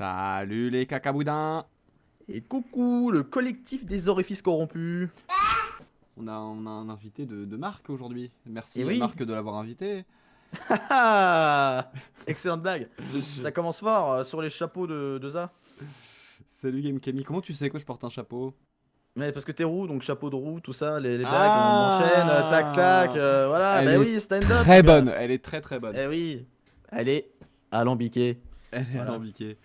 Salut les cacaboudins. Et coucou, le collectif des orifices corrompus. On a un invité de Marc aujourd'hui. Merci Eh oui. Marc de l'avoir invité. Ah, excellente blague. Ça commence fort sur les chapeaux de ça. Salut Game Kemi, comment tu sais que je porte un chapeau? Mais parce que t'es roux, donc chapeau de roue, tout ça, les blagues, on enchaîne, tac tac, Ah, voilà. Elle Bah est oui, stand-up, très mon gars. bonne, elle est très très bonne. Eh oui, elle est alambiquée. Elle est Voilà. alambiquée.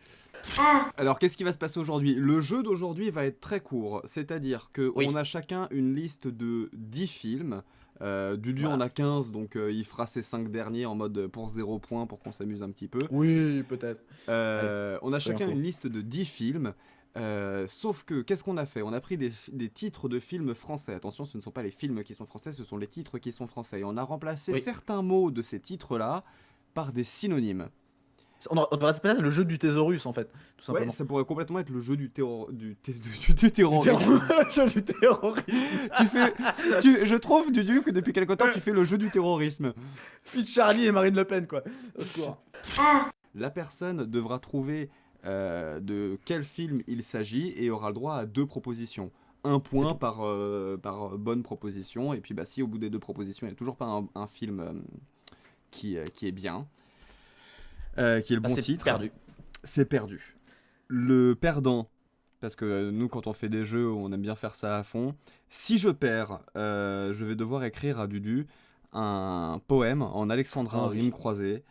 Alors qu'est-ce qui va se passer aujourd'hui? Le jeu d'aujourd'hui va être très court, c'est-à-dire que Oui. on a chacun une liste de 10 films. Dudu Voilà. en a 15, donc il fera ses 5 derniers en mode pour 0 points pour qu'on s'amuse un petit peu. Oui, peut-être. On a chacun info. une liste de 10 films. Sauf que, qu'est-ce qu'on a fait? On a pris des titres de films français. Attention, ce ne sont pas les films qui sont français, ce sont les titres qui sont français. Et on a remplacé Oui. certains mots de ces titres-là par des synonymes. On devrait s'appeler le jeu du thésaurus en fait, tout Ouais, simplement. ça pourrait complètement être le jeu du terrorisme. Le jeu du terrorisme. Je trouve, Dudu, que depuis quelque temps, tu fais le jeu du terrorisme. Fit Charlie et Marine Le Pen quoi. Au secours. La personne devra trouver de quel film il s'agit et aura le droit à 2 propositions. Un point par bonne proposition. Et puis bah, si au bout des 2 propositions, il n'y a toujours pas un film qui est bien, qui est le bon C'est titre, perdu. c'est perdu. Le perdant, parce que nous quand on fait des jeux, on aime bien faire ça à fond. Si je perds, je vais devoir écrire à Dudu un poème en alexandrin Ah oui. rime croisée.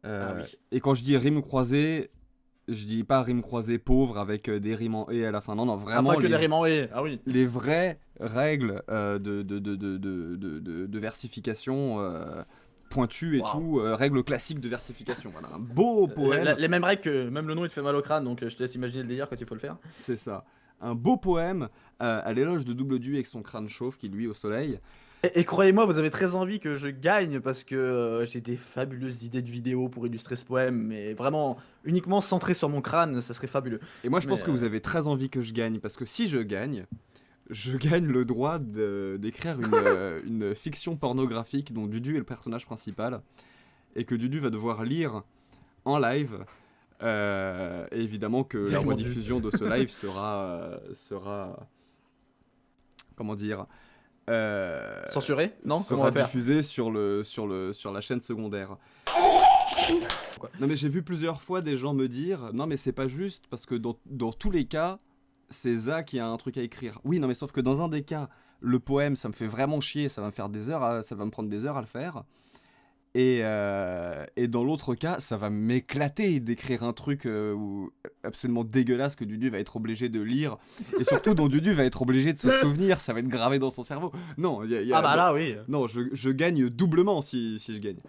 Ah oui. Et quand je dis rime croisée, je dis pas rime croisée pauvre avec des rimes en et à la fin. Non, non, vraiment Pas que des rimes en et. Ah oui. les vraies règles de versification pointues et Waouh. tout, règles classiques de versification. Voilà, un beau poème, Les mêmes règles que même le nom il te fait mal au crâne, donc je te laisse imaginer le délire quand il faut le faire. c'est ça. Un beau poème à l'éloge de Double Du avec son crâne chauve qui lui au soleil. Et croyez-moi, vous avez très envie que je gagne parce que j'ai des fabuleuses idées de vidéos pour illustrer ce poème, mais vraiment uniquement centré sur mon crâne, ça serait fabuleux. Et moi je Mais pense que vous avez très envie que je gagne, parce que si je gagne le droit d'écrire une fiction pornographique dont Dudu est le personnage principal et que Dudu va devoir lire en live. Et évidemment que la Mon rediffusion de ce live sera comment dire censuré? Non? Comment on sera va faire? diffusée sur la chaîne secondaire. Quoi. Non mais j'ai vu plusieurs fois des gens me dire non mais c'est pas juste parce que dans tous les cas c'est Zach qui a un truc à écrire. Oui, non, mais sauf que dans un des cas, le poème, ça me fait vraiment chier, ça va me faire des heures, ça va me prendre des heures à le faire. Et dans l'autre cas, ça va m'éclater d'écrire un truc absolument dégueulasse que Dudu va être obligé de lire. Et surtout, dont Dudu va être obligé de se souvenir, ça va être gravé dans son cerveau. Non, Ah bah là, oui. non, je gagne doublement si je gagne.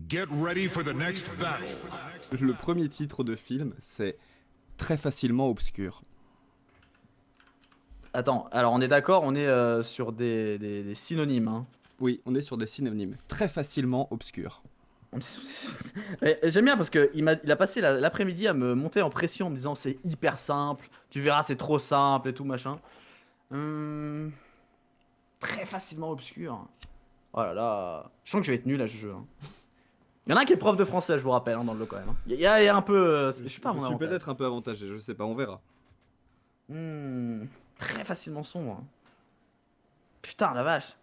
Get ready for the next battle. Le premier titre de film, c'est Très facilement obscur. Attends, alors on est d'accord, on est sur des synonymes. Hein. Oui, on est sur des synonymes. Très facilement obscur. Et j'aime bien parce qu'il a passé l'après-midi à me monter en pression en me disant c'est hyper simple, tu verras c'est trop simple et tout machin. Très facilement obscur. Oh là là, je sens que je vais être nul à ce jeu. Hein. Il y en a un qui est prof de français, je vous rappelle, hein, dans le lot quand même. Hein. Il y a un peu... je suis pas à mon Je suis avantage. peut-être un peu avantagé, je sais pas, on verra. Très facilement sombre. Putain, la vache.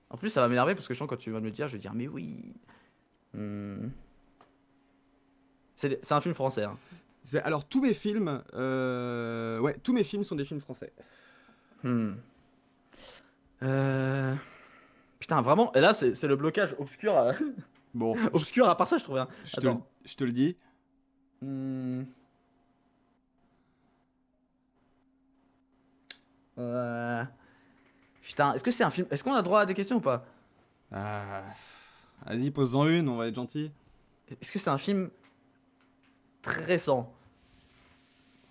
En plus, ça va m'énerver parce que je sens que quand tu vas me le dire, je vais dire mais oui. C'est un film français. Hein. Alors tous mes films, ouais, tous mes films sont des films français. Putain, vraiment. Et là, c'est le blocage obscur. Bon, Obscur, à part ça, je trouvais. Attends. je te le dis. Putain, est-ce que c'est un film? Est-ce qu'on a droit à des questions ou pas? Ah, vas-y, pose-en une, on va être gentil. Est-ce que c'est un film très récent?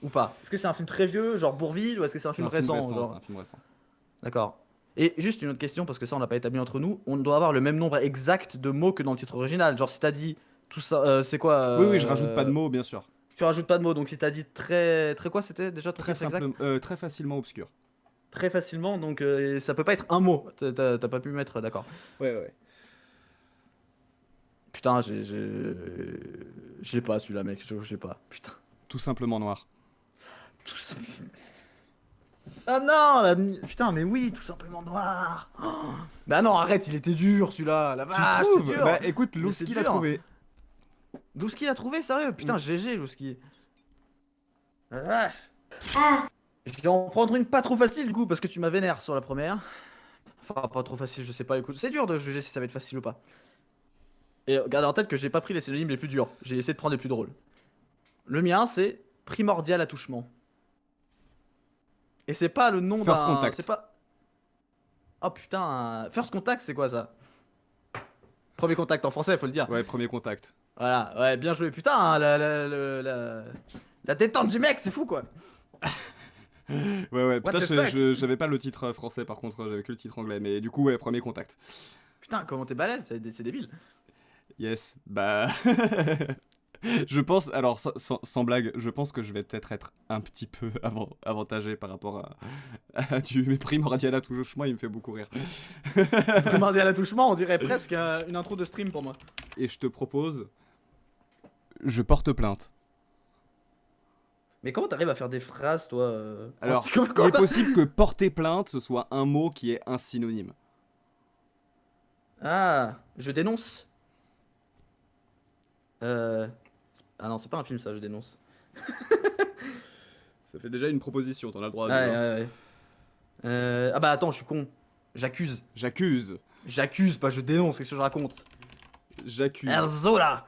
Ou pas? Est-ce que c'est un film très vieux, genre Bourvil, ou est-ce que c'est un film récent, C'est genre... un film récent. D'accord. Et juste une autre question, parce que ça on l'a pas établi entre nous, on doit avoir le même nombre exact de mots que dans le titre original. Genre si t'as dit tout ça, c'est quoi Oui, oui, je rajoute pas de mots, bien sûr. Tu rajoutes pas de mots, donc si t'as dit très quoi c'était déjà ton Très titre exact? simple, très facilement obscur. Très facilement, donc ça peut pas être un mot. T'as pas pu mettre, d'accord. Ouais, ouais. Putain, je l'ai pas celui-là, mec, je l'ai pas. Putain. Tout simplement noir. Tout ça. Ah non, putain, mais oui, tout simplement noir. Oh. Bah non, arrête, il était dur celui-là. La Tu vache, trouves? c'est dur. Bah écoute, Mais c'est Louski l'a dur. trouvé. Louski l'a trouvé, sérieux? Putain, GG, Louski. La vache. Je vais en prendre une pas trop facile du coup, parce que tu m'as vénère sur la première. Enfin, pas trop facile, je sais pas, écoute. C'est dur de juger si ça va être facile ou pas. Et gardez en tête que j'ai pas pris les synonymes les plus durs. J'ai essayé de prendre les plus drôles. Le mien, c'est primordial attouchement. Et c'est pas le nom d'un... First contact. C'est pas... Oh putain, first contact, c'est quoi ça? Premier contact en français, faut le dire. Ouais, premier contact. Voilà, ouais, bien joué. Putain, hein, la détente du mec, c'est fou quoi. Ouais, What putain, the fuck? j'avais pas le titre français par contre, j'avais que le titre anglais, mais du coup, ouais, premier contact. Putain, comment t'es balèze, c'est débile. Yes, bah. Je pense, alors sans blague, je pense que je vais peut-être être un petit peu avantagé par rapport à du mais primordial attouchement, il me fait beaucoup rire. Primordial attouchement, on dirait presque une intro de stream pour moi. Et je te propose, je porte plainte. Mais comment t'arrives à faire des phrases, toi Alors, comment il est t'as- possible que porter plainte, ce soit un mot qui est un synonyme. Ah, je dénonce. Ah non, c'est pas un film ça, je dénonce. Ça fait déjà une proposition, t'en as le droit Ouais, à dire. ouais, ouais. Ah bah attends, je suis con. J'accuse. J'accuse. J'accuse, pas je dénonce, qu'est-ce que je raconte? J'accuse. Zola.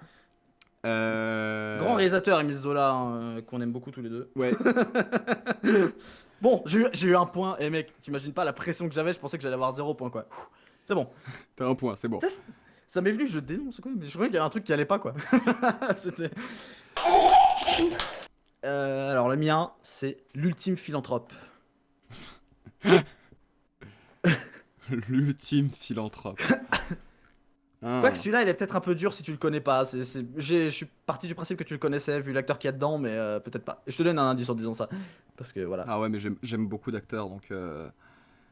Euh... Grand réalisateur, Émile Zola, hein, qu'on aime beaucoup tous les deux. Ouais. Bon, j'ai eu un point, et mec, t'imagines pas la pression que j'avais, je pensais que j'allais avoir 0 point quoi. C'est bon. T'as un point, c'est bon. Ça m'est venu, je dénonce quoi, mais je croyais qu'il y avait un truc qui allait pas quoi. C'était. Alors le mien, c'est l'ultime philanthrope. L'ultime philanthrope. Ah. Quoique celui-là, il est peut-être un peu dur si tu le connais pas. Je suis parti du principe que tu le connaissais vu l'acteur qu'il y a dedans, mais peut-être pas. Je te donne un indice en disant ça. Parce que voilà. Ah ouais, mais j'aime beaucoup d'acteurs, donc...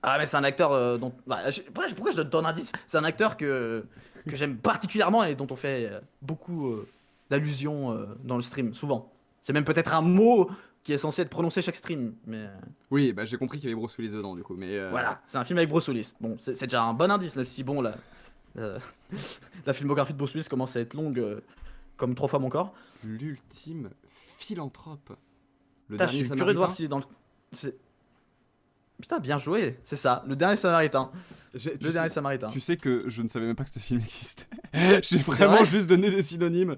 Ah mais c'est un acteur dont... Bah, pourquoi je donne ton indice? C'est un acteur que j'aime particulièrement et dont on fait beaucoup d'allusions dans le stream, souvent. C'est même peut-être un mot qui est censé être prononcé chaque stream, mais Oui, bah j'ai compris qu'il y avait Bruce Willis dedans, du coup, mais... voilà, c'est un film avec Bruce Willis. Bon, c'est déjà un bon indice, même si bon, la filmographie de Bruce Willis commence à être longue comme 3 fois mon corps. L'ultime philanthrope. Le Putain, je suis curieux de voir si dans le... Putain, bien joué, c'est ça, le dernier Samaritain. Le dernier Samaritain. Tu sais que je ne savais même pas que ce film existait. J'ai vraiment vrai juste donné des synonymes.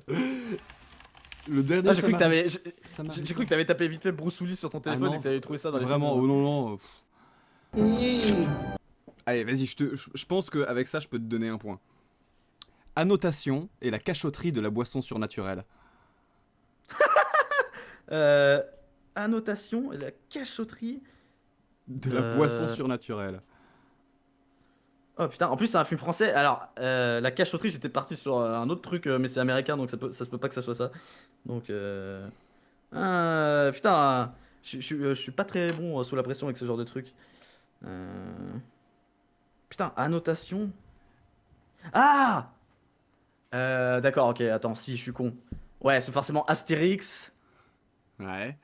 Le dernier Ah, j'ai cru que t'avais... Samaritain. J'ai cru que t'avais tapé vite fait Bruce Willis sur ton téléphone non. et que t'avais trouvé ça dans les Vraiment, films. oh non, non. Allez, vas-y, je pense qu'avec ça, je peux te donner un point. Annotation et la cachotterie de la boisson surnaturelle. Annotation et la cachotterie. De la boisson surnaturelle. Oh putain, en plus c'est un film français. Alors, la cachotterie, j'étais parti sur un autre truc, mais c'est américain donc ça se peut pas que ça soit ça. Donc, putain, je suis pas très bon sous la pression avec ce genre de truc. Putain, annotation. Ah d'accord, ok, attends, si, je suis con. Ouais, c'est forcément Astérix. Ouais.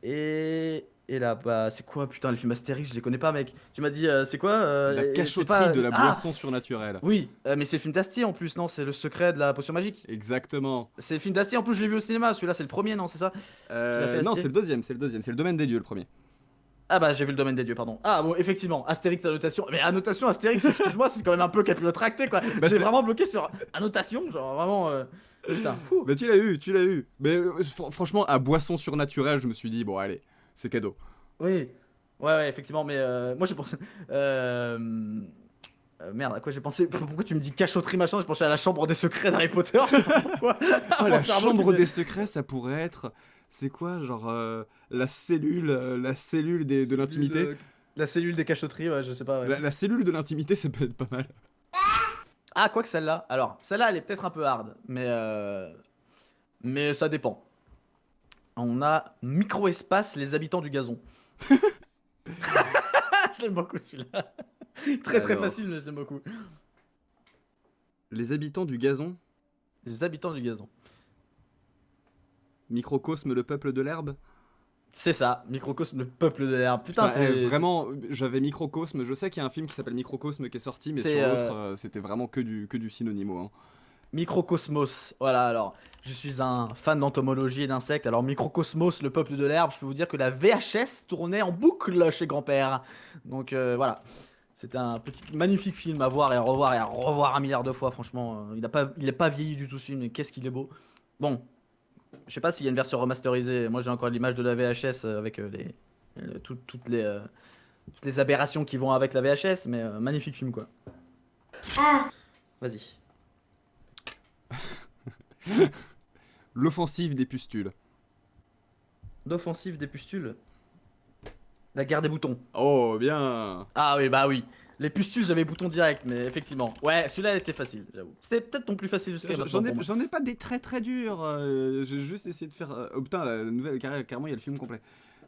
Et là, bah, c'est quoi, putain, les films Astérix, je les connais pas, mec. Tu m'as dit, c'est quoi La c'est cachotterie pas- de la Ah boisson surnaturelle. Oui, mais c'est le film d'Astier en plus, non? C'est le secret de la potion magique. Exactement. C'est le film d'Astier, en plus, je l'ai vu au cinéma. Celui-là, c'est le premier, non? C'est ça? fait Non, Astier c'est le deuxième, c'est le domaine des dieux, le premier. Ah, bah, j'ai vu le domaine des dieux, pardon. Ah, bon, effectivement, Astérix, annotation. Mais annotation, Astérix, excuse-moi, c'est quand même un peu capillotracté, quoi. Bah, J'ai c'est- vraiment bloqué sur annotation, genre vraiment. Putain. Ouh. Bah tu l'as eu, tu l'as eu. Mais franchement, à boisson surnaturelle, je me suis dit, bon allez, c'est cadeau. Oui. Ouais, effectivement, mais moi j'ai pensé. Merde, à quoi j'ai pensé? Pourquoi tu me dis cachotterie machin? Je pensais à la chambre des secrets d'Harry Potter. Je sais pas pourquoi. Oh, Mon la cerveau chambre qui des secrets, ça pourrait être... C'est quoi, genre, la cellule de l'intimité La cellule des cachotteries, ouais, je sais pas. Ouais. la cellule de l'intimité, ça peut être pas mal. Ah, quoi que celle-là. Alors, celle-là, elle est peut-être un peu hard, mais ça dépend. On a micro-espace, les habitants du gazon. J'aime beaucoup celui-là. Très Alors. facile, mais j'aime beaucoup. Les habitants du gazon. Les habitants du gazon. Microcosme, le peuple de l'herbe. C'est ça, Microcosme, le peuple de l'herbe. Putain, c'est vraiment, j'avais Microcosme. Je sais qu'il y a un film qui s'appelle Microcosme qui est sorti, mais sur C'est, l'autre, c'était vraiment que du synonymo. Hein. Microcosmos. Voilà, alors, je suis un fan d'entomologie et d'insectes. Alors, Microcosmos, le peuple de l'herbe, je peux vous dire que la VHS tournait en boucle chez grand-père. Donc, voilà. C'était un petit magnifique film à voir et à revoir un milliard de fois. Franchement, il est pas vieilli du tout ce film, mais qu'est-ce qu'il est beau. Bon, je sais pas s'il y a une version remasterisée. Moi, j'ai encore l'image de la VHS avec toutes les aberrations qui vont avec la VHS, mais magnifique film quoi. Vas-y. L'offensive des pustules. D'offensive des pustules. La guerre des boutons. Oh, bien. Ah oui, bah oui. Les pustules, j'avais bouton direct, mais effectivement. Ouais, celui-là était facile, j'avoue. C'était peut-être ton plus facile jusqu'à maintenant. J'en ai pas des très très durs. J'ai juste essayé de faire. Oh putain, la nouvelle, carrément, il y a le film complet.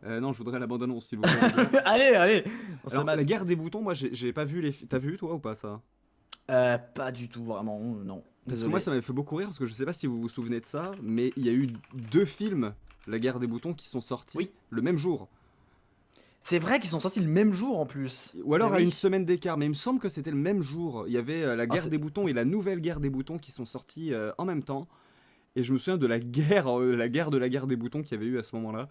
Non, je voudrais la bande-annonce, s'il vous plaît. Allez, allez. Alors, la guerre des boutons, moi, j'ai pas vu les. T'as vu, toi, ou pas ça? Pas du tout, vraiment, non. Parce que Désolé. moi, ça m'avait fait beaucoup rire, parce que je sais pas si vous vous souvenez de ça, mais il y a eu 2 films, La guerre des boutons, qui sont sortis Oui. le même jour. C'est vrai qu'ils sont sortis le même jour en plus. Ou alors Mais à oui. une semaine d'écart, mais il me semble que c'était le même jour. Il y avait la guerre c'est- des boutons et la nouvelle guerre des boutons qui sont sortis en même temps. Et je me souviens de la guerre de la guerre des boutons qu'il y avait eu à ce moment-là.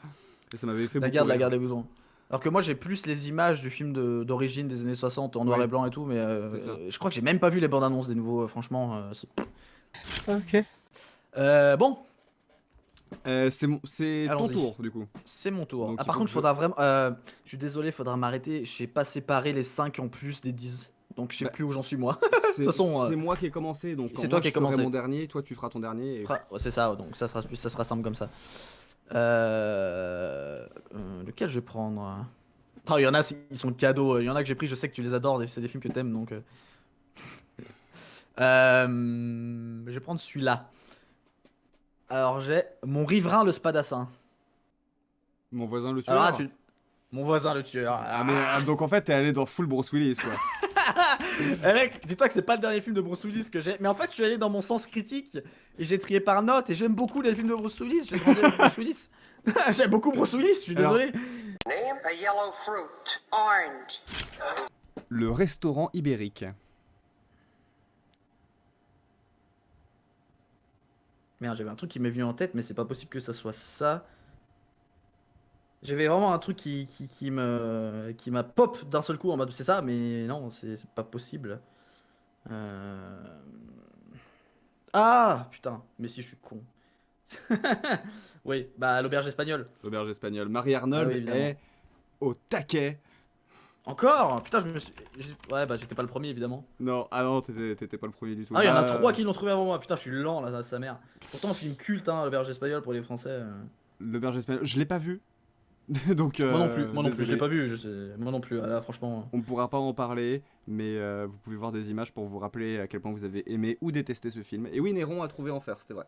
Et ça m'avait fait La beaucoup guerre de la rire. guerre des boutons. Alors que moi j'ai plus les images du film d'origine des années 60 en noir Ouais. et blanc et tout, mais C'est ça. je crois que j'ai même pas vu les bandes annonces des nouveaux, franchement. Ok. Bon, C'est ton Allons-y. tour, du coup. c'est mon tour. Donc, Ah, il par faut contre, que faudra vraiment. Je suis désolé, faudra m'arrêter. J'ai pas séparé les 5 en plus des 10. Donc je sais Bah, plus où j'en suis moi. C'est façon, c'est moi qui ai commencé, donc c'est quand toi moi, qui as je ferai commencé. mon dernier, toi tu feras ton dernier. Et... Ouais, c'est ça, donc ça sera simple comme ça. Lequel je vais prendre? Oh, il y en a, ils sont cadeaux. Il y en a que j'ai pris, je sais que tu les adores, c'est des films que t'aimes donc. Je vais prendre celui-là. Alors j'ai Mon riverain le spadassin. Mon voisin le tueur. Alors là, Mon voisin le tueur. Ah, mais, donc en fait, t'es allé dans full Bruce Willis, quoi. Eh mec, dis-toi que c'est pas le dernier film de Bruce Willis que j'ai. Mais en fait, je suis allé dans mon sens critique et j'ai trié par notes. Et j'aime beaucoup les films de Bruce Willis. J'ai grandi avec Bruce Willis. J'aime beaucoup Bruce Willis, je suis Alors- désolé. Name a yellow fruit. Orange. Le restaurant ibérique. Merde, j'avais un truc qui m'est venu en tête, mais c'est pas possible que ça soit ça. J'avais vraiment un truc qui m'a pop d'un seul coup en mode c'est ça, mais non, c'est pas possible. Ah putain, mais si je suis con. Oui, bah l'auberge espagnole. L'auberge espagnole. Marie-Arnold Ah oui, évidemment. est au taquet. Encore? Putain, ouais, bah j'étais pas le premier évidemment. Non, ah non, t'étais pas le premier du tout. Ah, il y en a Bah, 3 qui l'ont trouvé avant moi. Putain, je suis lent là, sa mère. Pourtant, film culte, hein, l'auberge espagnole pour les Français. L'auberge espagnole, je l'ai pas vu. Donc, Moi non plus, je désolé. l'ai pas vu. Moi non plus, là, franchement. On ne pourra pas en parler, mais vous pouvez voir des images pour vous rappeler à quel point vous avez aimé ou détesté ce film. Et oui, Néron a trouvé Enfer, c'était vrai.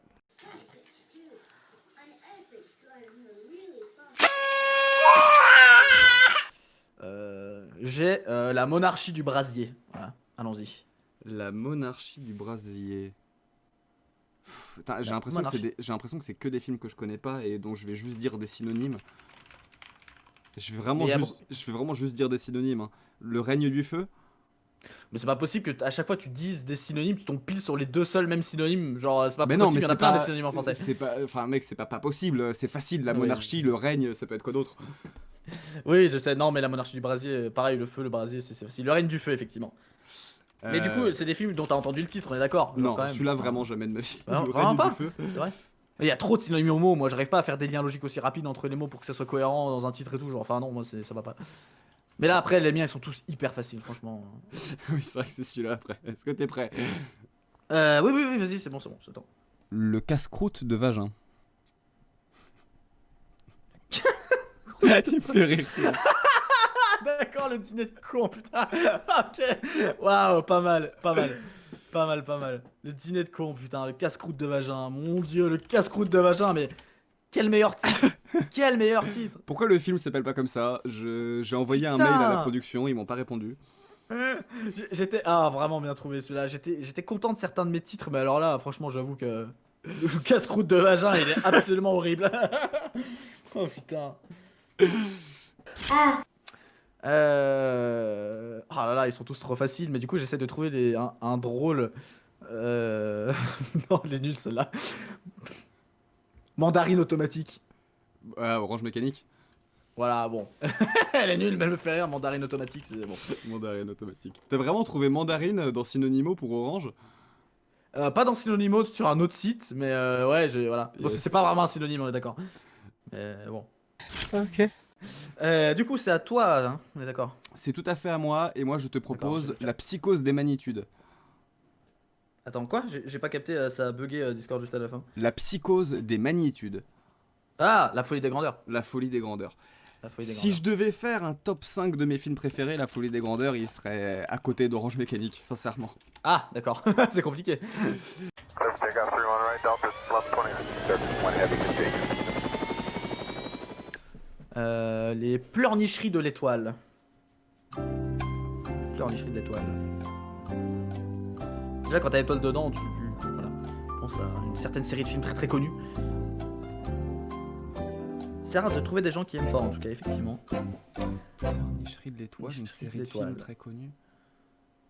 J'ai la monarchie du brasier. Voilà, allons-y. La monarchie du brasier. Putain, j'ai La l'impression que monarchie. j'ai l'impression que c'est que des films que je connais pas et dont je vais juste dire des synonymes. Je vais vraiment, Mais y a je vais vraiment juste dire des synonymes. Hein. Le règne du feu. Mais c'est pas possible que à chaque fois tu dises des synonymes, tu tombes pile sur les deux seuls mêmes synonymes. Genre, c'est pas Mais possible, non, mais il y en a c'est plein pas, des synonymes en français. C'est pas, enfin mec, c'est pas possible. C'est facile. La Oui. monarchie, le règne, ça peut être quoi d'autre? Oui, je sais, non, mais la monarchie du brasier, pareil, le feu, le brasier, c'est facile. Le règne du feu, effectivement. Mais du coup, c'est des films dont t'as entendu le titre, on est d'accord? Genre, non, quand même. celui-là vraiment jamais de ma vie. Non, Le vraiment règne pas. du feu. C'est vrai. Il y a trop de synonymes aux mots, moi j'arrive pas à faire des liens logiques aussi rapides entre les mots pour que ça soit cohérent dans un titre et tout. Genre, enfin, non, moi ça va pas. Mais là, après, les miens ils sont tous hyper faciles, franchement. Oui, c'est vrai que c'est celui-là après. Est-ce que t'es prêt? Oui, vas-y, c'est bon, j'attends. Le casse-croûte de vagin. Il me fait rire celui-là. Ah, d'accord, le dîner de con, putain. Ok, waouh, pas mal. Le dîner de con, putain, le casse-croûte de vagin. Mon dieu, le casse-croûte de vagin, mais quel meilleur titre. Quel meilleur titre. Pourquoi le film s'appelle pas comme ça? J'ai envoyé un Putain. mail à la production, ils m'ont pas répondu. J'étais vraiment bien trouvé celui-là. J'étais content de certains de mes titres, mais alors là, franchement, j'avoue que Le casse-croûte de vagin, il est absolument horrible. Oh putain. Ah là là, ils sont tous trop faciles, mais du coup j'essaie de trouver un drôle. Non, elle est nulle celle-là. Mandarine automatique. Orange Mécanique. Voilà, bon. Elle est nulle, mais elle me fait rire. Mandarine automatique, c'est bon. Mandarine automatique. T'as vraiment trouvé mandarine dans Synonymo pour Orange? Pas dans Synonymo, sur un autre site, mais ouais, voilà. Bon, Yes. c'est pas vraiment un synonyme, on est d'accord. Bon. Ok. Du coup, c'est à toi, hein, on est d'accord. C'est tout à fait à moi, et moi je te propose D'accord, la psychose des magnitudes. Attends, quoi? J'ai pas capté, ça a bugué Discord juste à la fin. La psychose des magnitudes. Ah, la folie des grandeurs. La folie des grandeurs. La folie des Si je grandeurs. devais faire un top 5 de mes films préférés, La folie des grandeurs, il serait à côté d'Orange Mécanique, sincèrement. Ah, d'accord, c'est compliqué. Les pleurnicheries de l'étoile. Pleurnicheries de l'étoile. Déjà, quand t'as l'étoile dedans, voilà. Je pense à une certaine série de films très très connus. C'est rare de trouver des gens qui aiment pas, en tout cas, effectivement. Nicherie de l'étoile, une Nicherie de série de l'étoile. films très connue.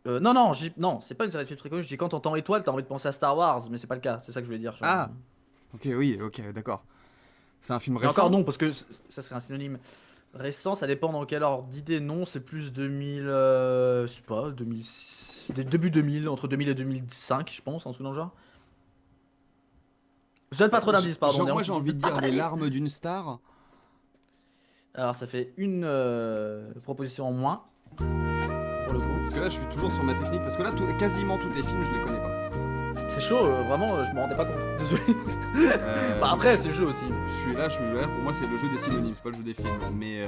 Non, c'est pas une série de films très connus. Je dis quand t'entends étoile, t'as envie de penser à Star Wars, mais c'est pas le cas. C'est ça que je voulais dire. Genre. Ah. Ok, oui, ok, d'accord. C'est un film Et récent. encore non, parce que ça serait un synonyme récent. Ça dépend dans quel ordre d'idée. Non, c'est plus 2000, je sais pas, 2006, début 2000, entre 2000 et 2005, je pense, un truc dans le genre. Je donne pas trop d'indices, pardon. Moi Néron, j'ai tu envie dis de pas dire trop Les d'indices. larmes d'une star. Alors ça fait une proposition en moins. Pour le coup. Parce que là je suis toujours sur ma technique, parce que là quasiment tous tes films je les connais pas. C'est chaud, vraiment, je me rendais pas compte. Désolé. Bah après, c'est le jeu aussi. je suis là, pour moi c'est le jeu des synonymes, c'est pas le jeu des films. Mais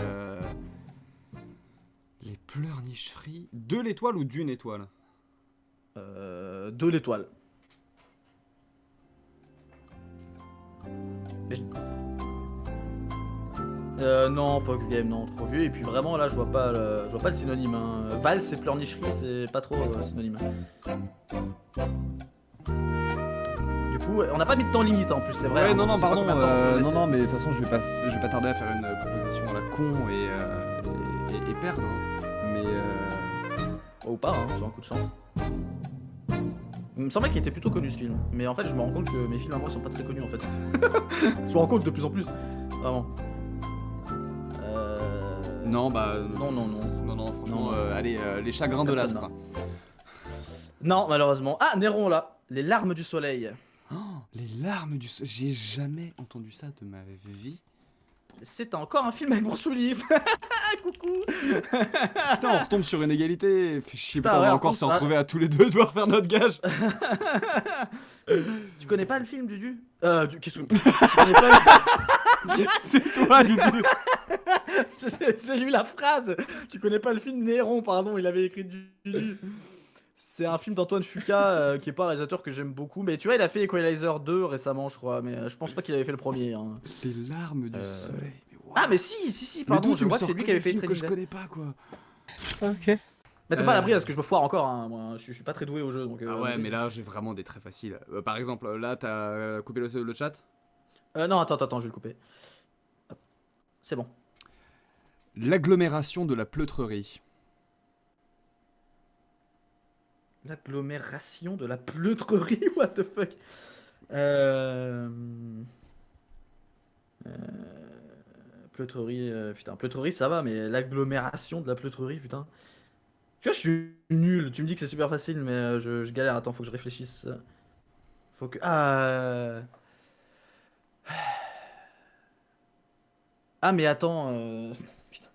les pleurnicheries de l'étoile ou d'une étoile? De l'étoile. Non, Fox Game, non, trop vieux. Et puis vraiment, là, je vois pas le synonyme. Hein. Valse et pleurnicherie, c'est pas trop synonyme. Du coup, on n'a pas mis de temps limite en plus, c'est vrai. Ouais, hein, non, on sait pas pardon, combien de temps on peut non, laisser. non, mais de toute façon je vais pas tarder à faire une proposition à la con et perdre. Hein. Mais Ou pas, hein, sur un coup de chance. Il me semblait qu'il était plutôt connu ce film, mais en fait je me rends compte que mes films à moi sont pas très connus en fait. Je me rends compte de plus en plus, vraiment. non, bah Non, non, non. non, franchement, Non. allez, les chagrins de Personne, l'astre. Non, malheureusement. Ah, Néron là, les larmes du soleil. Oh, les larmes du soleil, j'ai jamais entendu ça de ma vie. C'est encore un film avec Bruce Willis. Coucou. Putain, on retombe sur une égalité. Fait chier, Putain, putain, on ouais, va en encore plus, se retrouver à tous les deux devoir faire notre gage. Tu connais pas le film Dudu qu'est-ce que... Tu connais pas C'est toi, du coup. J'ai lu la phrase. Tu connais pas le film Néron, pardon, il avait écrit Dudu. C'est un film d'Antoine Fuqua qui est pas un réalisateur que j'aime beaucoup, mais tu vois, il a fait Equalizer 2 récemment, je crois, mais je pense pas qu'il avait fait le premier. Hein. Les larmes du soleil. Mais wow. Ah, mais si, Mais pardon, d'où je tu me vois que c'est sors lui que qui avait des fait films que je Training Day. connais pas, quoi. Ok. Mais t'es pas à l'abri parce que je me foire encore, hein, moi, je suis pas très doué au jeu donc. Ah ouais, mais là j'ai vraiment des très faciles. Par exemple, là t'as coupé le chat. Non, attends, je vais le couper. Hop. C'est bon. L'agglomération de la pleutrerie. L'agglomération de la pleutrerie, what the fuck. Pleutrerie, putain, pleutrerie ça va, mais l'agglomération de la pleutrerie, putain. Tu vois, je suis nul. Tu me dis que c'est super facile, mais je galère. Attends, faut que je réfléchisse. Faut que. Ah, mais attends. Putain.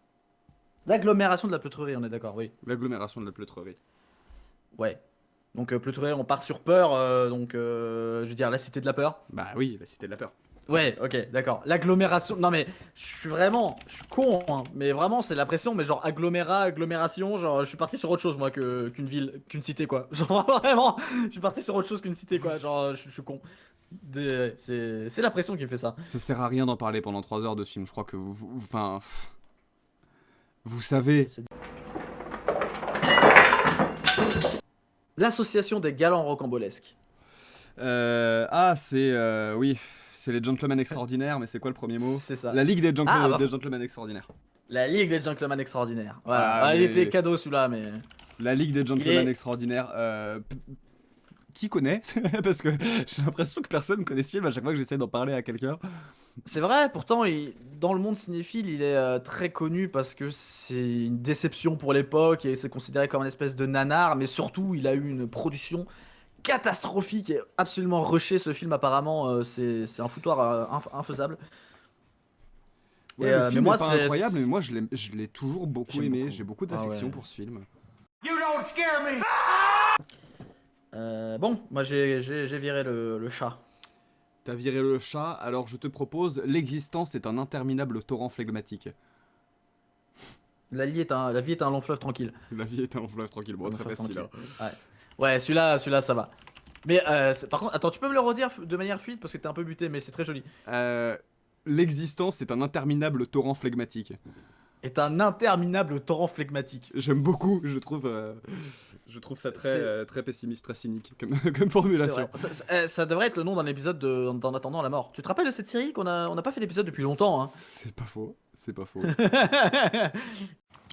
L'agglomération de la pleutrerie, on est d'accord, oui. L'agglomération de la pleutrerie. Ouais. Donc, pleutrerie, on part sur peur. Donc, je veux dire, la cité de la peur. Bah oui, la cité de la peur. Ouais, ok, d'accord. L'agglomération. Non, mais je suis con, hein. Mais vraiment, c'est la pression. Mais genre, agglomération. Genre, je suis parti sur autre chose, moi, qu'une ville, qu'une cité, quoi. Genre, vraiment, je suis parti sur autre chose qu'une cité, quoi. Genre, je suis con. C'est la pression qui me fait ça. Ça sert à rien d'en parler pendant 3 heures de ce film. Je crois que enfin, vous savez. L'association des galants rocambolesques. C'est oui, c'est les Gentlemen Extraordinaires, mais c'est quoi le premier mot? C'est ça. La Ligue des Ah, des Gentlemen Extraordinaires. La Ligue des Gentlemen Extraordinaires. Voilà. Ah, Ah, il mais- était cadeau celui-là, mais. La Ligue des Gentlemen est- Extraordinaires. Qui connaît? Parce que j'ai l'impression que personne connaît ce film à chaque fois que j'essaie d'en parler à quelqu'un. C'est vrai, pourtant, dans le monde cinéphile, il est très connu parce que c'est une déception pour l'époque et c'est considéré comme une espèce de nanar, mais surtout, il a eu une production catastrophique et absolument rushée. Ce film, apparemment, c'est un foutoir infaisable. Ouais, Et, le mais film moi, est pas c'est- incroyable, mais moi je l'ai toujours beaucoup J'aime aimé. beaucoup. J'ai beaucoup Ah d'affection ouais. pour ce film. Bon, moi j'ai viré le chat. T'as viré le chat, alors je te propose L'existence est un interminable torrent flegmatique. La vie est un long fleuve tranquille. La vie est un long fleuve tranquille. Bon, Long très fleuve facile. tranquille. Hein. Ouais, celui-là, ça va. Mais par contre, attends, tu peux me le redire de manière fluide parce que t'es un peu buté, mais c'est très joli. L'existence est un interminable torrent flegmatique. Est un interminable torrent flegmatique. J'aime beaucoup, je trouve ça très pessimiste, très cynique comme C'est formulation. vrai. Ça devrait être le nom d'un épisode d'En attendant la mort. Tu te rappelles de cette série on n'a pas fait d'épisode depuis longtemps, hein. C'est pas faux, c'est pas faux.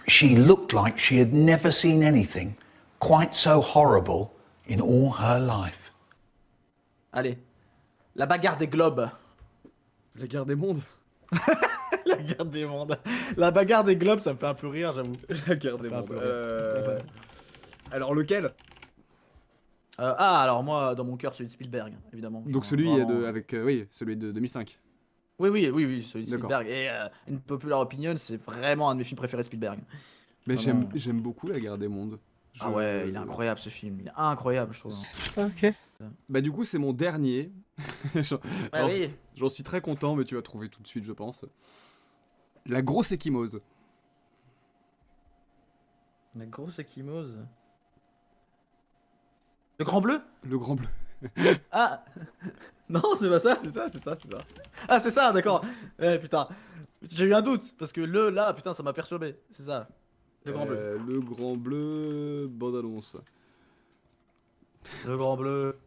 She looked like she had never seen anything quite so horrible in all her life. Allez, la bagarre des globes. La guerre des mondes. La guerre des mondes. La bagarre des globes, ça me fait un peu rire, j'avoue. La guerre des fait un mondes. peu rire. Alors lequel? Alors moi, dans mon cœur, celui de Spielberg, évidemment. Donc Enfin, celui vraiment. avec oui, celui de 2005. Oui, celui de D'accord. Spielberg. Et une popular opinion, c'est vraiment un de mes films préférés de Spielberg. Mais Non, j'aime non. j'aime beaucoup la guerre des mondes. Ah ouais, il est incroyable ce film. Il est incroyable, je trouve. Ok. Bah du coup c'est mon dernier. J'en- Ah alors, oui. J'en suis très content, mais tu vas trouver tout de suite, je pense. La grosse échymose. La grosse échymose. Le grand bleu? Le grand bleu. Ah non, c'est pas ça. C'est ça, c'est ça, c'est ça. Ah, c'est ça, d'accord. Eh putain, j'ai eu un doute parce que là, putain, ça m'a perturbé. C'est ça. Le grand bleu. Le grand bleu, bande annonce. Le grand bleu.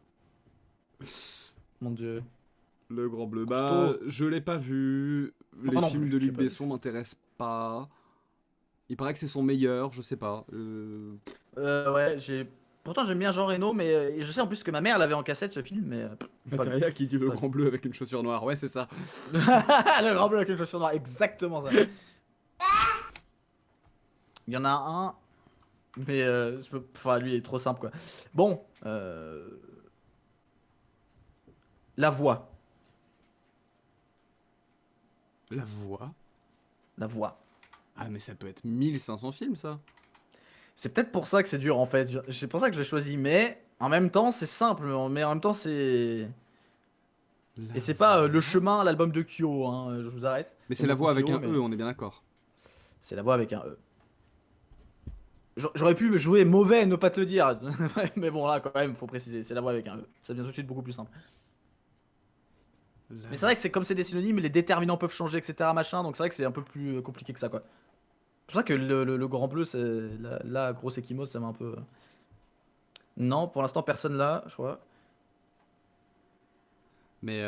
Mon dieu. Le grand bleu. Cousteau. Bah, je l'ai pas vu. Les non films plus, de j'ai Luc pas vu. Besson m'intéressent pas. Il paraît que c'est son meilleur, je sais pas. Ouais, pourtant j'aime bien Jean Reno, mais je sais en plus que ma mère l'avait en cassette ce film, mais. Pas Materia qui dit le Pas grand bleu avec une chaussure noire. Ouais, c'est ça. Le grand bleu avec une chaussure noire, exactement ça. Il y en a un, mais enfin lui il est trop simple quoi. Bon, La Voix. La voix. La Voix. Ah, mais ça peut être 1500 films, ça. C'est peut-être pour ça que c'est dur en fait. C'est pour ça que je l'ai choisi, mais en même temps c'est simple, mais en même temps c'est. Et c'est pas Le Chemin, l'album de Kyo, hein, je vous arrête. Mais c'est la voix avec Kyo, un mais- E, on est bien d'accord. C'est La Voix avec un E. J'aurais pu me jouer mauvais et ne pas te le dire. Mais bon, là, quand même, faut préciser. C'est La Voix avec un E. Ça devient tout de suite beaucoup plus simple. Mais c'est vrai que c'est comme c'est des synonymes, les déterminants peuvent changer, etc. Machin, donc c'est vrai que c'est un peu plus compliqué que ça, quoi. C'est pour ça que le grand bleu, c'est la grosse échymose, ça m'a un peu. Non, pour l'instant, personne là, je crois. Mais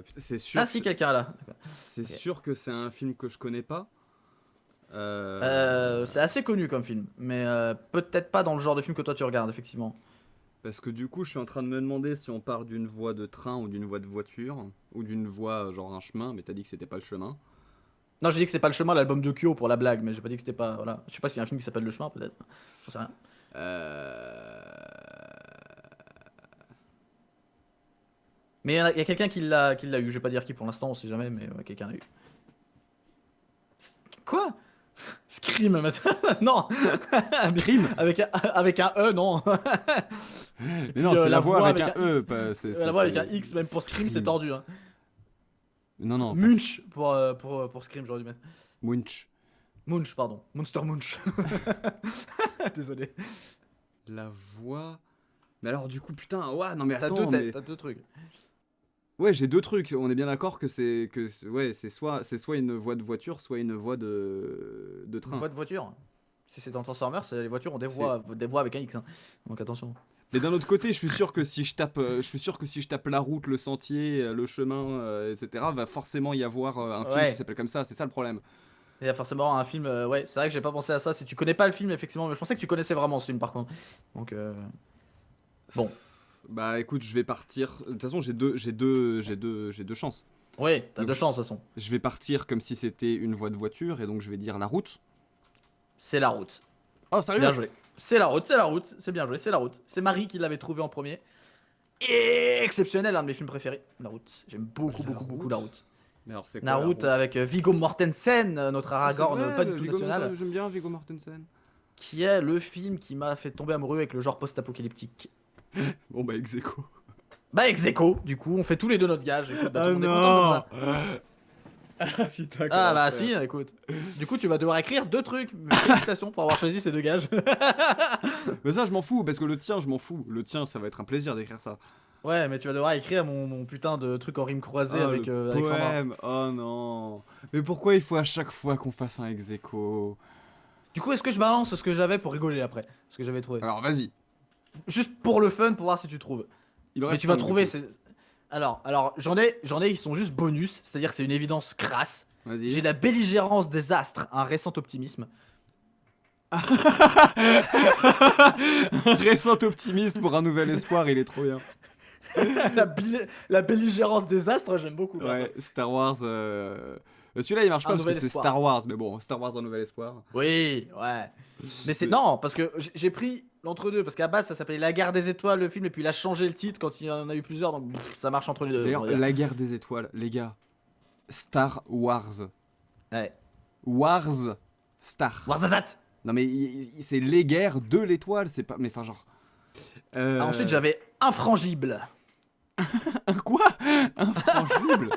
putain, c'est sûr. Ah, si, quelqu'un là. C'est ok. sûr que c'est un film que je connais pas. C'est assez connu comme film, mais peut-être pas dans le genre de film que toi tu regardes, effectivement. Parce que du coup, je suis en train de me demander si on part d'une voie de train ou d'une voie de voiture ou d'une voie genre un chemin. Mais t'as dit que c'était pas le chemin. Non, j'ai dit que c'est pas Le Chemin, l'album de Kyo pour la blague, mais j'ai pas dit que c'était pas. Voilà. Je sais pas s'il y a un film qui s'appelle Le Chemin, peut-être. J'en sais rien. Mais il y a quelqu'un qui l'a eu, je vais pas dire qui pour l'instant, on sait jamais, mais ouais, quelqu'un l'a eu. Quoi? Scream, non. Scream. Avec un E, non. Mais non, puis, c'est la voix avec un X. E. Pas, c'est, La voix avec un X, même pour Scream, c'est tordu. Hein. Non, non. Munch pour Scream, j'aurais dû mettre. Munch. Munch, pardon. Monster Munch. Désolé. La voix. Mais alors, du coup, putain, ouais, non, mais T'as attends. mais... t'as deux trucs. Ouais, j'ai deux trucs. On est bien d'accord que ouais, c'est soit une voie de voiture, soit une voie de Une train. voix de voiture. Si c'est dans Transformers, les voitures ont des C'est- voix avec un X. Hein. Donc attention. Mais d'un autre côté, je suis sûr que si je tape la route, le sentier, le chemin, etc., va forcément y avoir un film Ouais. qui s'appelle comme ça. C'est ça le problème. Il y a forcément un film, ouais, c'est vrai que j'ai pas pensé à ça. Si tu connais pas le film, effectivement, mais je pensais que tu connaissais vraiment ce film par contre. Donc, bon, Bah écoute, je vais partir. De toute façon, j'ai deux chances. ouais, t'as Donc, de chance de toute façon. Je vais partir comme si c'était une voie de voiture et donc je vais dire la route. C'est la route. Oh sérieux? Bien joué. C'est la route, c'est la route, c'est bien joué, c'est la route. C'est Marie qui l'avait trouvé en premier. Et exceptionnel, un de mes films préférés, La Route. J'aime beaucoup, La beaucoup, beaucoup Route. La Route. Mais alors c'est quoi La Route avec Viggo Mortensen, notre Ah, c'est Aragorn vrai, pas du tout Viggo national, Mortensen, j'aime bien Viggo Mortensen. qui est le film qui m'a fait tomber amoureux avec le genre post-apocalyptique. Bon bah ex aequo. Bah ex aequo, du coup, on fait tous les deux notre gage. Écoute, bah, tout le monde est content comme ça. Ah putain. Ah bah si, écoute. Du coup, tu vas devoir écrire 2 trucs. Mais félicitations pour avoir choisi ces 2 gages. Mais ça je m'en fous parce que le tien je m'en fous. Le tien ça va être un plaisir d'écrire ça. Ouais, mais tu vas devoir écrire mon putain de truc en rime croisée Ah, avec le Alexandra. poème. Oh non. Mais pourquoi il faut à chaque fois qu'on fasse un ex aequo? Du coup, est-ce que je balance ce que j'avais pour rigoler après? Ce que j'avais trouvé. Alors vas-y. Juste pour le fun, pour voir si tu trouves. Il en Mais reste tu vas cinq, trouver. du coup. Alors, j'en ai qui sont juste bonus, c'est-à-dire que c'est une évidence crasse. Vas-y. J'ai la belligérance des astres, un récent optimisme. Un récent optimiste pour un nouvel espoir, il est trop bien. la belligérance des astres, j'aime beaucoup. Ouais, Star Wars. Celui-là il marche Un pas parce que nouvel c'est espoir. Star Wars, mais bon, Star Wars un nouvel espoir. Oui, ouais. Mais c'est non, parce que j'ai pris l'entre-deux, parce qu'à base ça s'appelait La Guerre des Étoiles, le film, et puis il a changé le titre quand il y en a eu plusieurs, donc ça marche entre les deux. D'ailleurs, on va dire. la guerre des étoiles, les gars. Star Wars. Ouais. Wars. Star. Warzazat. Non mais c'est les guerres de l'étoile, c'est pas. Mais enfin genre. Ensuite j'avais Infrangible. Un quoi? Infrangible.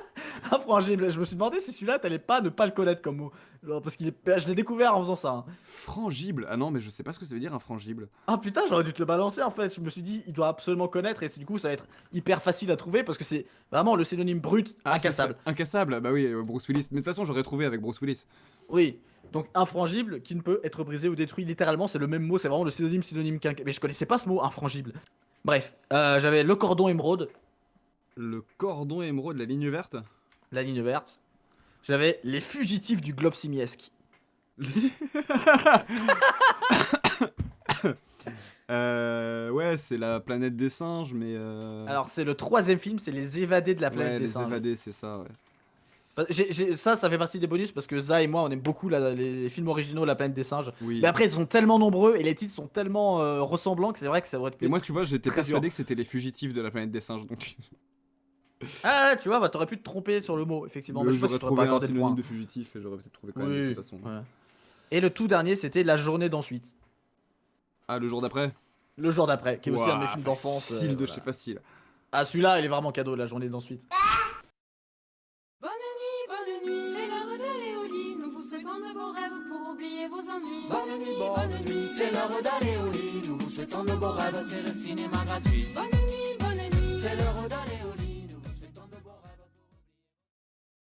Infrangible, je me suis demandé si celui-là t'allais pas ne pas le connaître comme mot. Genre, parce qu'il est... je l'ai découvert en faisant ça. Hein. Frangible. Ah non, mais je sais pas ce que ça veut dire infrangible. Ah putain, j'aurais dû te le balancer en fait. Je me suis dit, il doit absolument connaître et du coup ça va être hyper facile à trouver parce que c'est vraiment le synonyme brut, Ah, incassable. c'est ça. Incassable, bah oui, Bruce Willis. Mais de toute façon, j'aurais trouvé avec Bruce Willis. Oui. Donc infrangible, qui ne peut être brisé ou détruit littéralement, c'est le même mot, c'est vraiment le synonyme mais je connaissais pas ce mot infrangible. Bref, j'avais le cordon émeraude, Le cordon émeraude de la ligne verte. la ligne verte. J'avais les fugitifs du globe simiesque. Ouais, c'est la planète des singes, mais. Alors c'est le 3ème film, c'est les évadés de la planète ouais, des les singes. évadés, c'est ça, ouais. Ça fait partie des bonus parce que Za et moi on aime beaucoup les films originaux La planète des singes. Oui. Mais après ils sont tellement nombreux et les titres sont tellement ressemblants que c'est vrai que ça devrait être Et moi, tu vois, j'étais très persuadé dur. que c'était les fugitifs de la planète des singes, donc. Ah tu vois, bah t'aurais pu te tromper sur le mot effectivement, mais je sais pas si J'aurais t'aurais pas trouvé un accordé le point. synonyme de fugitif et j'aurais peut-être trouvé quand même de Oui. toute façon. Ouais. Et le tout dernier c'était La journée d'ensuite. Ah, le jour d'après. Le jour d'après, qui est aussi un de mes Ouah, films d'enfance. Facile de voilà. chez facile. Ah celui-là il est vraiment cadeau, La journée d'ensuite. Bonne nuit, c'est l'heure d'aller au lit. Nous vous souhaitons de beaux rêves pour oublier vos ennuis. Bonne nuit, c'est l'heure d'aller au lit. Nous vous souhaitons de beaux rêves, c'est le cinéma gratuit. Bonne